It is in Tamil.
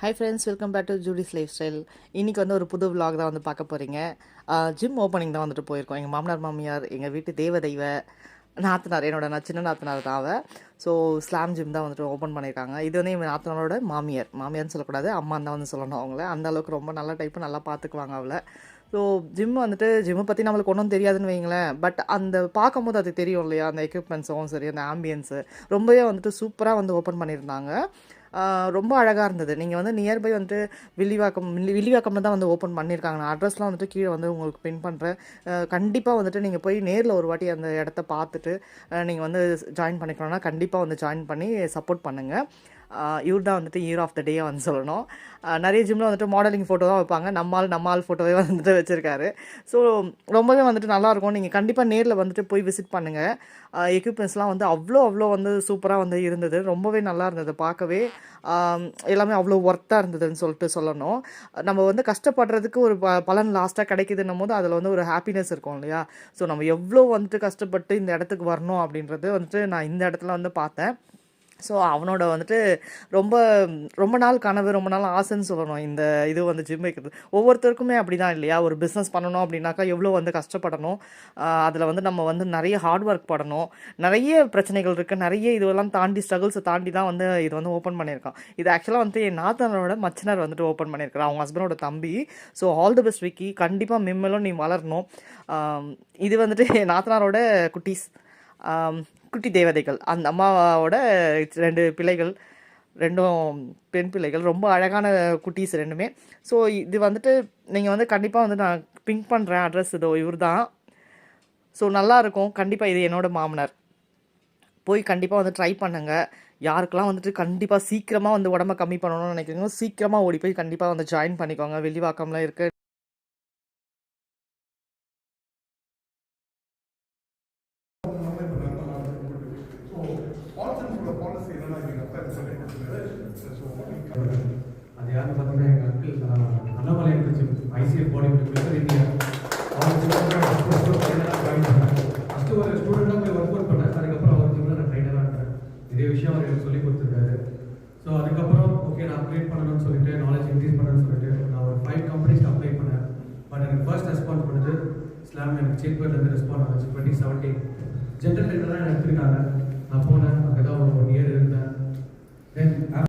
High friends, welcome back to Judy's life style. இன்றைக்கி வந்து ஒரு புது விலாக் தான் வந்து பார்க்க போகிறீங்க. ஜிம் ஓப்பனிங் தான் வந்துட்டு போயிருக்கோம். எங்கள் மாமனார் மாமியார், எங்கள் வீட்டு தெய்வ நாத்தனார், நான் சின்ன நாத்தனார் தான் அவள். ஸோ ஸ்லாம் ஜிம் தான் வந்துட்டு ஓப்பன் பண்ணியிருக்காங்க. இது வந்து எங்கள் நாத்தனாரோட மாமியார்னு சொல்லக்கூடாது, அம்மான்னு தான் வந்து சொல்லணும். அவங்கள அந்த அளவுக்கு ரொம்ப நல்ல டைப்பு, நல்லா பார்த்துக்குவாங்க அவளை. ஸோ ஜிம்மை பற்றி நம்மளுக்கு ஒன்றும் தெரியாதுன்னு வைங்களேன். பட் அந்த பார்க்கும்போது அது தெரியும் இல்லையா, அந்த எக்யூப்மெண்ட்ஸும் சரி, அந்த ஆம்பியன்ஸு ரொம்பவே வந்துட்டு சூப்பராக வந்து ஓப்பன் பண்ணியிருந்தாங்க. ரொம்ப அழகாக இருந்தது. நீங்கள் வந்து நியர்பை வந்துட்டு வில்லிவாக்கம்ல தான் வந்து ஓப்பன் பண்ணியிருக்காங்க. நான் அட்ரஸ்லாம் வந்துட்டு கீழே வந்து உங்களுக்கு பின் பண்ணுறேன். கண்டிப்பாக வந்துட்டு நீங்கள் போய் நேரில் ஒரு வாட்டி அந்த இடத்த பார்த்துட்டு நீங்கள் வந்து ஜாயின் பண்ணிக்கணும்னா கண்டிப்பாக வந்து ஜாயின் பண்ணி சப்போர்ட் பண்ணுங்கள். இவர் தான் வந்துட்டு இயர் ஆஃப் த டே வந்து சொல்லணும். நிறைய ஜிம்மில் வந்துட்டு மாடலிங் ஃபோட்டோ தான் வைப்பாங்க. நம்ம ஆள் ஃபோட்டோவே வந்துட்டு வச்சுருக்காரு. ஸோ ரொம்பவே வந்துட்டு நல்லாயிருக்கும். நீங்கள் கண்டிப்பாக நேரில் வந்துட்டு போய் விசிட் பண்ணுங்கள். எக்யூப்மெண்ட்ஸ்லாம் வந்து அவ்வளோ வந்து சூப்பராக வந்து இருந்தது. ரொம்பவே நல்லா இருந்தது பார்க்கவே. எல்லாமே அவ்வளோ ஒர்த்தாக இருந்ததுன்னு சொல்லிட்டு சொல்லணும். நம்ம வந்து கஷ்டப்படுறதுக்கு ஒரு பலன் லாஸ்ட்டாக கிடைக்குதுன்னும் போது அதில் வந்து ஒரு ஹாப்பினஸ் இருக்கும் இல்லையா. ஸோ நம்ம எவ்வளோ வந்துட்டு கஷ்டப்பட்டு இந்த இடத்துக்கு வரணும் அப்படின்றது வந்துட்டு நான் இந்த இடத்துல வந்து பார்த்தேன். ஸோ அவனோட வந்துட்டு ரொம்ப ரொம்ப நாள் கனவு, ரொம்ப நாள் ஆசைன்னு சொல்லணும் இந்த இது வந்து ஜிம் வைக்கிறது. ஒவ்வொருத்தருக்குமே அப்படி தான் இல்லையா. ஒரு பிஸ்னஸ் பண்ணணும் அப்படின்னாக்கா எவ்வளோ வந்து கஷ்டப்படணும். அதில் வந்து நம்ம வந்து நிறைய ஹார்ட் ஒர்க் படணும். நிறைய பிரச்சனைகள் இருக்குது. நிறைய இதுவெல்லாம் தாண்டி, ஸ்ட்ரகிள்ஸை தாண்டி தான் வந்து இது வந்து ஓப்பன் பண்ணியிருக்கான். இது ஆக்சுவலாக வந்து என் நாத்தனோட மச்சினர் வந்துட்டு ஓப்பன் பண்ணியிருக்கிறான், அவங்க ஹஸ்பண்டோட தம்பி. So all the best Vicky, கண்டிப்பாக மெம்மெல்லாம் நீ வளரணும். இது வந்துட்டு என் நாத்தனாரோட குட்டி தேவதைகள், அந்த அம்மாவோட 2 பிள்ளைகள், 2ம் பெண் பிள்ளைகள். ரொம்ப அழகான குட்டீஸ் 2மே. ஸோ இது வந்துட்டு நீங்கள் வந்து கண்டிப்பாக வந்து நான் பிங்க் பண்ணுறேன் அட்ரஸ், இதோ இவர் தான். ஸோ நல்லாயிருக்கும். கண்டிப்பாக இது என்னோட மாமனார். போய் கண்டிப்பாக வந்து ட்ரை பண்ணுங்கள். யாருக்கெல்லாம் வந்துட்டு கண்டிப்பாக சீக்கிரமாக வந்து உடம்ப கம்மி பண்ணணும்னு நினைக்கிறீங்க, சீக்கிரமாக ஓடி போய் கண்டிப்பாக வந்து ஜாயின் பண்ணிக்கோங்க. வில்லிவாக்கம்ல இருக்குது. அது யாருன்னு பார்த்தீங்கன்னா எங்கள் அங்கிள் அண்ணாமலை இருந்துச்சு, ICF body builder India. First ஒரு ஸ்டூடெண்ட்டாக போய் ஒர்க் அவுட் பண்ணேன். அதுக்கப்புறம் அவர் ஜிம்மில் நான் ட்ரைனராக இருக்கிறேன். இதே விஷயம் அவர் எனக்கு சொல்லி கொடுத்துருக்காரு. ஸோ அதுக்கப்புறம் ஓகே நான் அப்கிரேட் பண்ணணும்னு சொல்லிட்டு, நாலேஜ் இன்க்ரீஸ் பண்ணணும்னு சொல்லிட்டு நான் ஒரு 5 கம்பெனிஸ் அப்ளை பண்ணேன். பட் எனக்கு ஃபர்ஸ்ட் ரெஸ்பான்ஸ் பண்ணது ஸ்லாம். எனக்கு சேத்பேட்லேருந்து ரெஸ்பான்ஸ் ஆச்சு 2017. ஜென்ரல் ட்ரெயினர் தான் எடுத்துருக்காங்க. நான் போனேன், அங்கே தான் ஒரு 1 இயர் இருந்தேன்.